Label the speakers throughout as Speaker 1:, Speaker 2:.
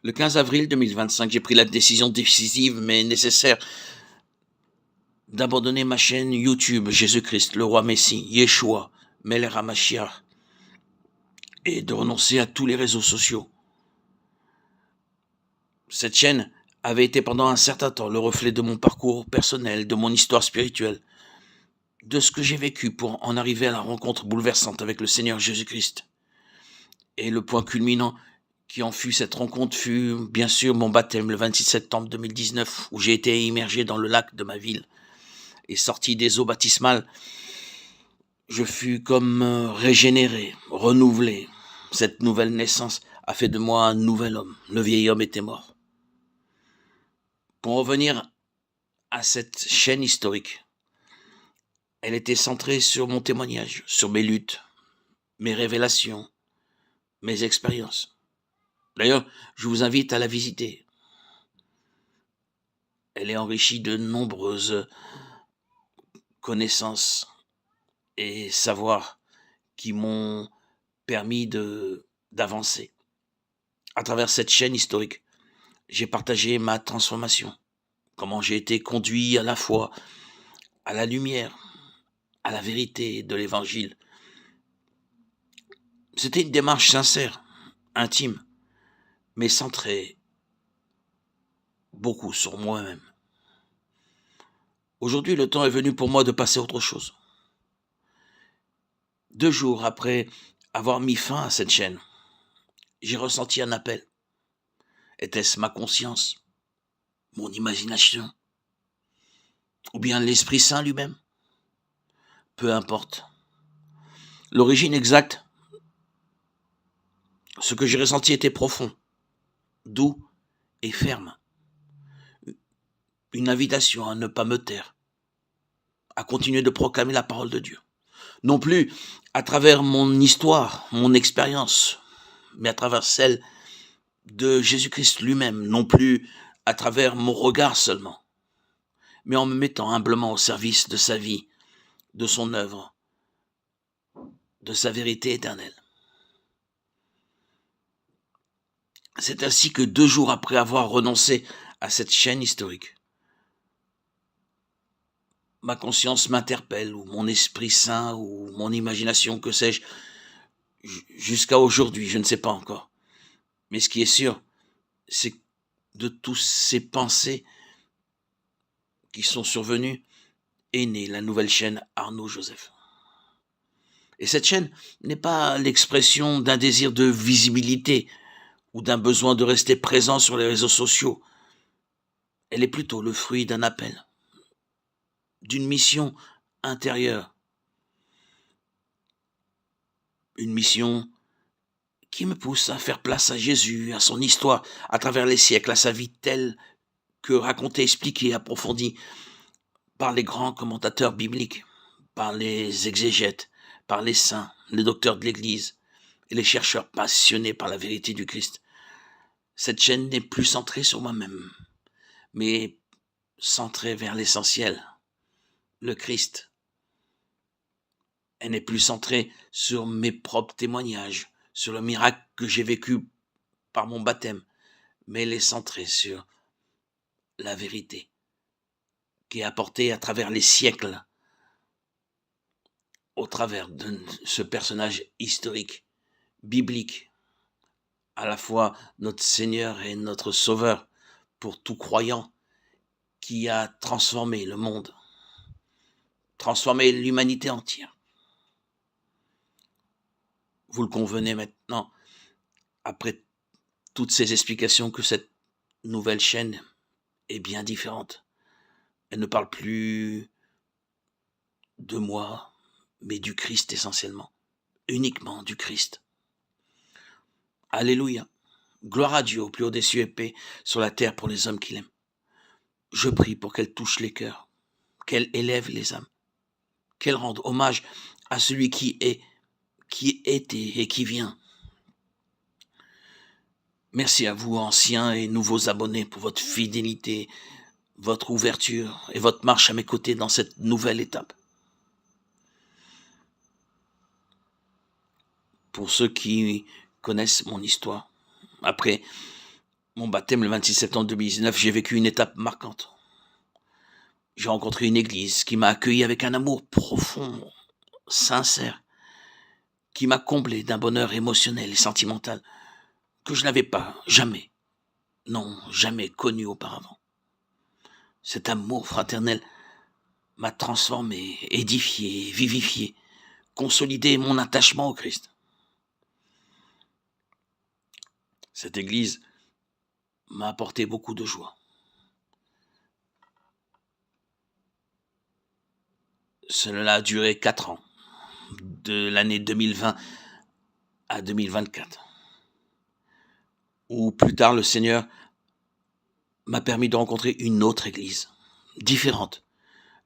Speaker 1: Le 15 avril 2025, j'ai pris la décision décisive mais nécessaire d'abandonner ma chaîne YouTube Jésus-Christ, le roi Messie, Yeshua, Melech HaMashiach, et de renoncer à tous les réseaux sociaux. Cette chaîne avait été pendant un certain temps le reflet de mon parcours personnel, de mon histoire spirituelle, de ce que j'ai vécu pour en arriver à la rencontre bouleversante avec le Seigneur Jésus-Christ. Et le point culminant qui en fut cette rencontre fut bien sûr mon baptême le 26 septembre 2019, où j'ai été immergé dans le lac de ma ville et sorti des eaux baptismales. Je fus comme régénéré, renouvelé. Cette nouvelle naissance a fait de moi un nouvel homme. Le vieil homme était mort. Pour revenir à cette chaîne historique, elle était centrée sur mon témoignage, sur mes luttes, mes révélations, mes expériences. D'ailleurs, je vous invite à la visiter. Elle est enrichie de nombreuses connaissances et savoirs qui m'ont permis d'avancer. À travers cette chaîne historique, j'ai partagé ma transformation, comment j'ai été conduit à la foi, à la lumière, à la vérité de l'Évangile. C'était une démarche sincère, intime, mais centrée beaucoup sur moi-même. Aujourd'hui, le temps est venu pour moi de passer à autre chose. 2 jours après avoir mis fin à cette chaîne, j'ai ressenti un appel. Était-ce ma conscience, mon imagination, ou bien l'Esprit Saint lui-même? Peu importe. L'origine exacte, ce que j'ai ressenti était profond, doux et ferme. Une invitation à ne pas me taire, à continuer de proclamer la parole de Dieu. Non plus à travers mon histoire, mon expérience, mais à travers celle de Jésus-Christ lui-même, non plus à travers mon regard seulement, mais en me mettant humblement au service de sa vie, de son œuvre, de sa vérité éternelle. C'est ainsi que 2 jours après avoir renoncé à cette chaîne historique, ma conscience m'interpelle, ou mon Esprit Saint, ou mon imagination, que sais-je, jusqu'à aujourd'hui, je ne sais pas encore. Mais ce qui est sûr, c'est que de toutes ces pensées qui sont survenues, est née la nouvelle chaîne Arnaud Joseph. Et cette chaîne n'est pas l'expression d'un désir de visibilité ou d'un besoin de rester présent sur les réseaux sociaux. Elle est plutôt le fruit d'un appel, d'une mission intérieure. Une mission qui me pousse à faire place à Jésus, à son histoire, à travers les siècles, à sa vie telle que racontée, expliquée, approfondie par les grands commentateurs bibliques, par les exégètes, par les saints, les docteurs de l'Église et les chercheurs passionnés par la vérité du Christ. Cette chaîne n'est plus centrée sur moi-même, mais centrée vers l'essentiel, le Christ. Elle n'est plus centrée sur mes propres témoignages, sur le miracle que j'ai vécu par mon baptême, mais elle est centrée sur la vérité qui est apportée à travers les siècles, au travers de ce personnage historique, biblique, à la fois notre Seigneur et notre Sauveur pour tout croyant, qui a transformé le monde, transformé l'humanité entière. Vous le convenez maintenant, après toutes ces explications, que cette nouvelle chaîne est bien différente. Elle ne parle plus de moi, mais du Christ essentiellement, uniquement du Christ. Alléluia. Gloire à Dieu au plus haut des cieux et paix sur la terre pour les hommes qu'il aime. Je prie pour qu'elle touche les cœurs, qu'elle élève les âmes, qu'elle rende hommage à celui qui est, qui était et qui vient. Merci à vous, anciens et nouveaux abonnés, pour votre fidélité, votre ouverture et votre marche à mes côtés dans cette nouvelle étape. Pour ceux qui connaissent mon histoire, après mon baptême le 26 septembre 2019, j'ai vécu une étape marquante. J'ai rencontré une église qui m'a accueilli avec un amour profond, sincère, qui m'a comblé d'un bonheur émotionnel et sentimental que je n'avais pas jamais, non, jamais connu auparavant. Cet amour fraternel m'a transformé, édifié, vivifié, consolidé mon attachement au Christ. Cette église m'a apporté beaucoup de joie. Cela a duré 4 ans, de l'année 2020 à 2024, où plus tard le Seigneur m'a permis de rencontrer une autre église, différente,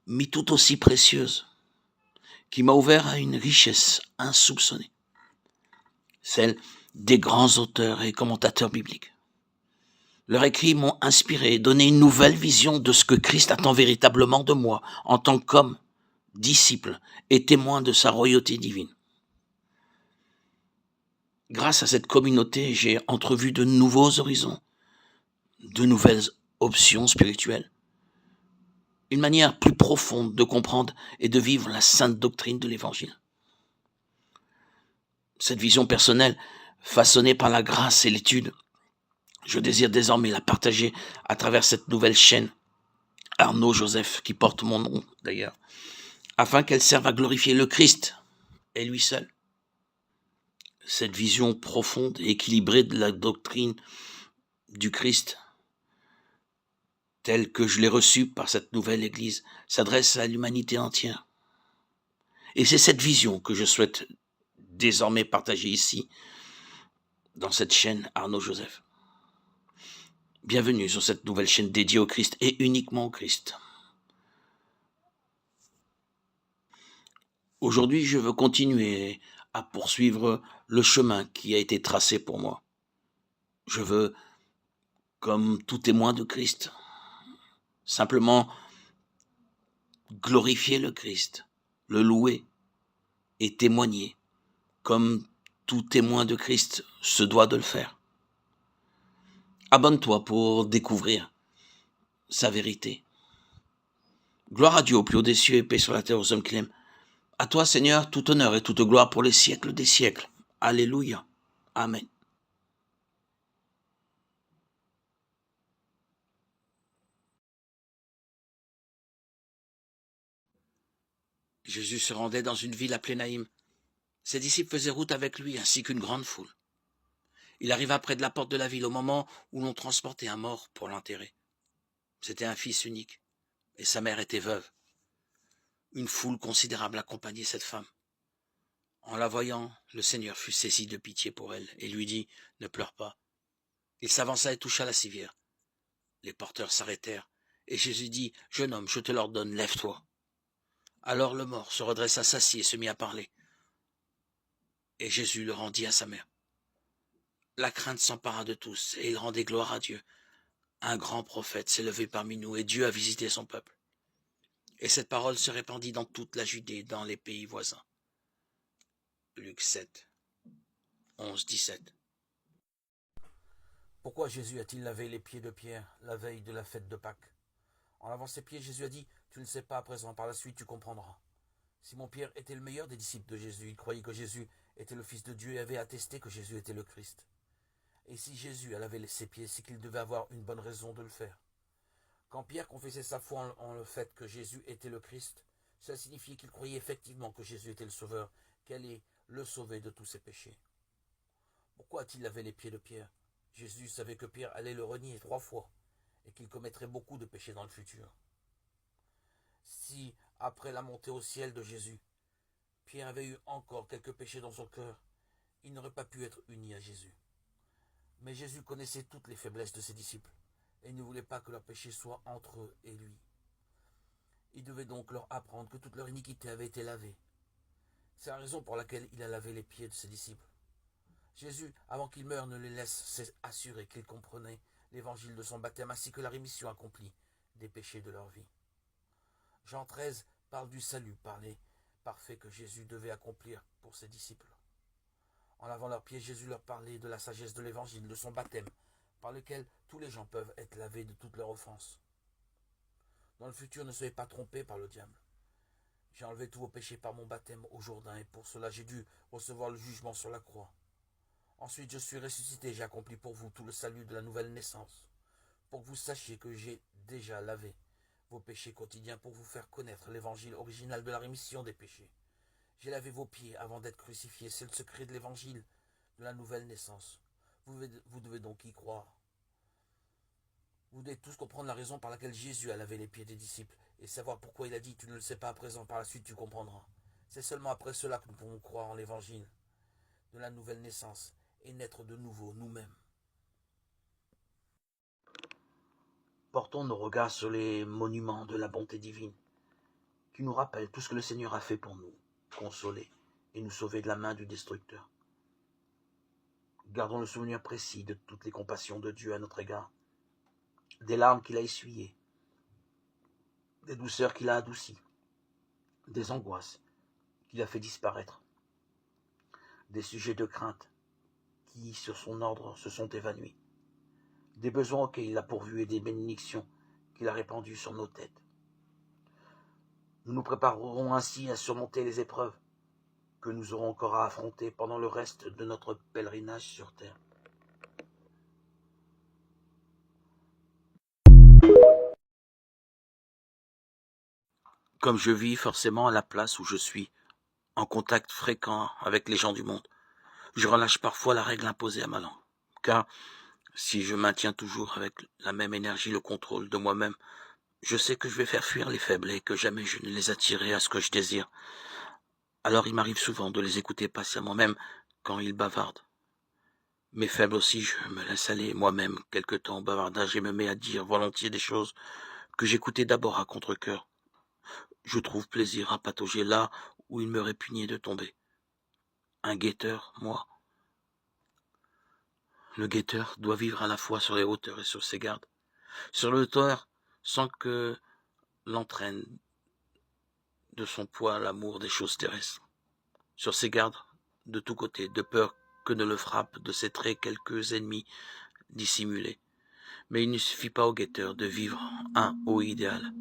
Speaker 1: mais tout aussi précieuse, qui m'a ouvert à une richesse insoupçonnée, celle des grands auteurs et commentateurs bibliques. Leurs écrits m'ont inspiré et donné une nouvelle vision de ce que Christ attend véritablement de moi en tant qu'homme, disciple et témoin de sa royauté divine. Grâce à cette communauté, j'ai entrevu de nouveaux horizons, de nouvelles options spirituelles, une manière plus profonde de comprendre et de vivre la sainte doctrine de l'Évangile. Cette vision personnelle, façonnée par la grâce et l'étude, je désire désormais la partager à travers cette nouvelle chaîne, Arnaud Joseph, qui porte mon nom d'ailleurs, afin qu'elle serve à glorifier le Christ et lui seul. Cette vision profonde et équilibrée de la doctrine du Christ, telle que je l'ai reçue par cette nouvelle Église, s'adresse à l'humanité entière. Et c'est cette vision que je souhaite désormais partager ici, dans cette chaîne Arnaud Joseph. Bienvenue sur cette nouvelle chaîne dédiée au Christ et uniquement au Christ. Aujourd'hui, je veux continuer à poursuivre le chemin qui a été tracé pour moi. Je veux, comme tout témoin de Christ, simplement glorifier le Christ, le louer et témoigner, comme tout témoin de Christ se doit de le faire. Abonne-toi pour découvrir sa vérité. Gloire à Dieu au plus haut des cieux et paix sur la terre aux hommes qu'il aime. À toi, Seigneur, tout honneur et toute gloire pour les siècles des siècles. Alléluia. Amen. Jésus se rendait dans une ville appelée Naïm. Ses disciples faisaient route avec lui, ainsi qu'une grande foule. Il arriva près de la porte de la ville au moment où l'on transportait un mort pour l'enterrer. C'était un fils unique, et sa mère était veuve. Une foule considérable accompagnait cette femme. En la voyant, le Seigneur fut saisi de pitié pour elle, et lui dit, « Ne pleure pas. » Il s'avança et toucha la civière. Les porteurs s'arrêtèrent, et Jésus dit, « Jeune homme, je te l'ordonne, lève-toi. » Alors le mort se redressa, s'assit et se mit à parler. Et Jésus le rendit à sa mère. La crainte s'empara de tous, et ils rendaient gloire à Dieu. Un grand prophète s'est levé parmi nous, et Dieu a visité son peuple. Et cette parole se répandit dans toute la Judée, dans les pays voisins. Luc 7, 11-17.
Speaker 2: Pourquoi Jésus a-t-il lavé les pieds de Pierre la veille de la fête de Pâques? En lavant ses pieds, Jésus a dit, « Tu ne sais pas à présent, par la suite tu comprendras. » Simon-Pierre était le meilleur des disciples de Jésus. Il croyait que Jésus était le Fils de Dieu et avait attesté que Jésus était le Christ. Et si Jésus a lavé ses pieds, c'est qu'il devait avoir une bonne raison de le faire. Quand Pierre confessait sa foi en le fait que Jésus était le Christ, cela signifiait qu'il croyait effectivement que Jésus était le Sauveur, qu'elle allait le sauver de tous ses péchés. Pourquoi a-t-il lavé les pieds de Pierre? Jésus savait que Pierre allait le renier 3 fois et qu'il commettrait beaucoup de péchés dans le futur. Si, après la montée au ciel de Jésus, Pierre avait eu encore quelques péchés dans son cœur, il n'aurait pas pu être uni à Jésus. Mais Jésus connaissait toutes les faiblesses de ses disciples et ne voulait pas que leurs péchés soient entre eux et lui. Il devait donc leur apprendre que toute leur iniquité avait été lavée. C'est la raison pour laquelle il a lavé les pieds de ses disciples. Jésus, avant qu'il meure, ne les laisse assurer qu'il comprenait l'évangile de son baptême ainsi que la rémission accomplie des péchés de leur vie. Jean 13 parle du salut parfait que Jésus devait accomplir pour ses disciples. En lavant leurs pieds, Jésus leur parlait de la sagesse de l'évangile, de son baptême, par lequel tous les gens peuvent être lavés de toutes leurs offenses. Dans le futur, ne soyez pas trompés par le diable. J'ai enlevé tous vos péchés par mon baptême au Jourdain et pour cela j'ai dû recevoir le jugement sur la croix. Ensuite je suis ressuscité, j'ai accompli pour vous tout le salut de la nouvelle naissance, pour que vous sachiez que j'ai déjà lavé vos péchés quotidiens pour vous faire connaître l'évangile original de la rémission des péchés. J'ai lavé vos pieds avant d'être crucifié, c'est le secret de l'évangile de la nouvelle naissance. Vous devez donc y croire. Vous devez tous comprendre la raison par laquelle Jésus a lavé les pieds des disciples et savoir pourquoi il a dit « Tu ne le sais pas à présent, par la suite tu comprendras ». C'est seulement après cela que nous pouvons croire en l'évangile de la nouvelle naissance et naître de nouveau nous-mêmes.
Speaker 1: Portons nos regards sur les monuments de la bonté divine, qui nous rappellent tout ce que le Seigneur a fait pour nous, consoler et nous sauver de la main du destructeur. Gardons le souvenir précis de toutes les compassions de Dieu à notre égard, des larmes qu'il a essuyées, des douceurs qu'il a adoucies, des angoisses qu'il a fait disparaître, des sujets de crainte qui, sur son ordre, se sont évanouis, des besoins auxquels il a pourvus et des bénédictions qu'il a répandues sur nos têtes. Nous nous préparerons ainsi à surmonter les épreuves que nous aurons encore à affronter pendant le reste de notre pèlerinage sur terre. Comme je vis forcément à la place où je suis, en contact fréquent avec les gens du monde, je relâche parfois la règle imposée à ma langue. Car si je maintiens toujours avec la même énergie le contrôle de moi-même, je sais que je vais faire fuir les faibles et que jamais je ne les attirerai à ce que je désire. Alors il m'arrive souvent de les écouter patiemment, même quand ils bavardent. Mais faible aussi, je me laisse aller moi-même quelque temps au bavardage et me mets à dire volontiers des choses que j'écoutais d'abord à contre-cœur. Je trouve plaisir à patauger là où il me répugnait de tomber. Un guetteur, moi. Le guetteur doit vivre à la fois sur les hauteurs et sur ses gardes. Sur le hauteur, sans que l'entraîne de son poids l'amour des choses terrestres. Sur ses gardes, de tous côtés, de peur que ne le frappent de ses traits quelques ennemis dissimulés. Mais il ne suffit pas au guetteur de vivre un haut idéal.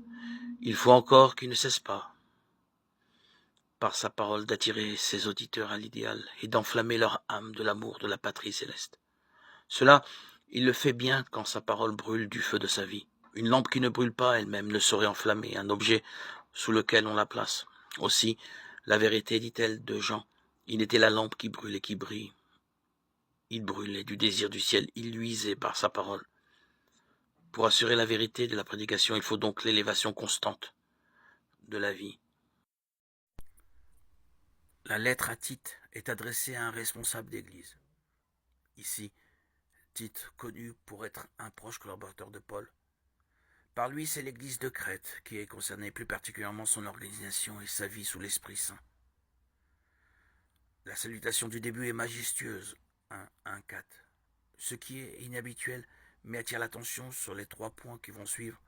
Speaker 1: Il faut encore qu'il ne cesse pas, par sa parole, d'attirer ses auditeurs à l'idéal et d'enflammer leur âme de l'amour de la patrie céleste. Cela, il le fait bien quand sa parole brûle du feu de sa vie. Une lampe qui ne brûle pas elle-même ne saurait enflammer un objet sous lequel on la place. Aussi, la vérité, dit-elle de Jean, il était la lampe qui brûle et qui brille. Il brûlait du désir du ciel, il luisait par sa parole. Pour assurer la vérité de la prédication, il faut donc l'élévation constante de la vie. La lettre à Tite est adressée à un responsable d'église. Ici, Tite, connu pour être un proche collaborateur de Paul. Par lui, c'est l'église de Crète qui est concernée, plus particulièrement son organisation et sa vie sous l'Esprit Saint. La salutation du début est majestueuse, 1.1.4, ce qui est inhabituel, mais attire l'attention sur les 3 points qui vont suivre.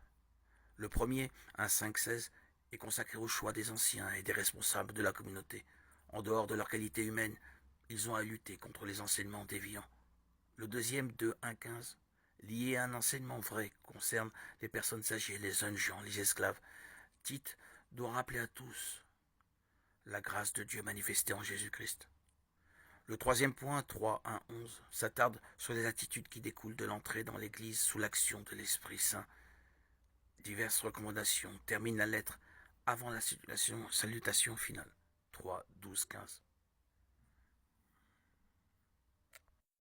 Speaker 1: Le premier, 1.5.16, est consacré au choix des anciens et des responsables de la communauté. En dehors de leur qualité humaine, ils ont à lutter contre les enseignements déviants. Le deuxième, 2.1.15, lié à un enseignement vrai, concerne les personnes âgées, les jeunes gens, les esclaves. Tite doit rappeler à tous la grâce de Dieu manifestée en Jésus-Christ. Le troisième point, 3.1.11, s'attarde sur les attitudes qui découlent de l'entrée dans l'Église sous l'action de l'Esprit Saint. Diverses recommandations terminent la lettre avant la salutation finale. 3.12.15.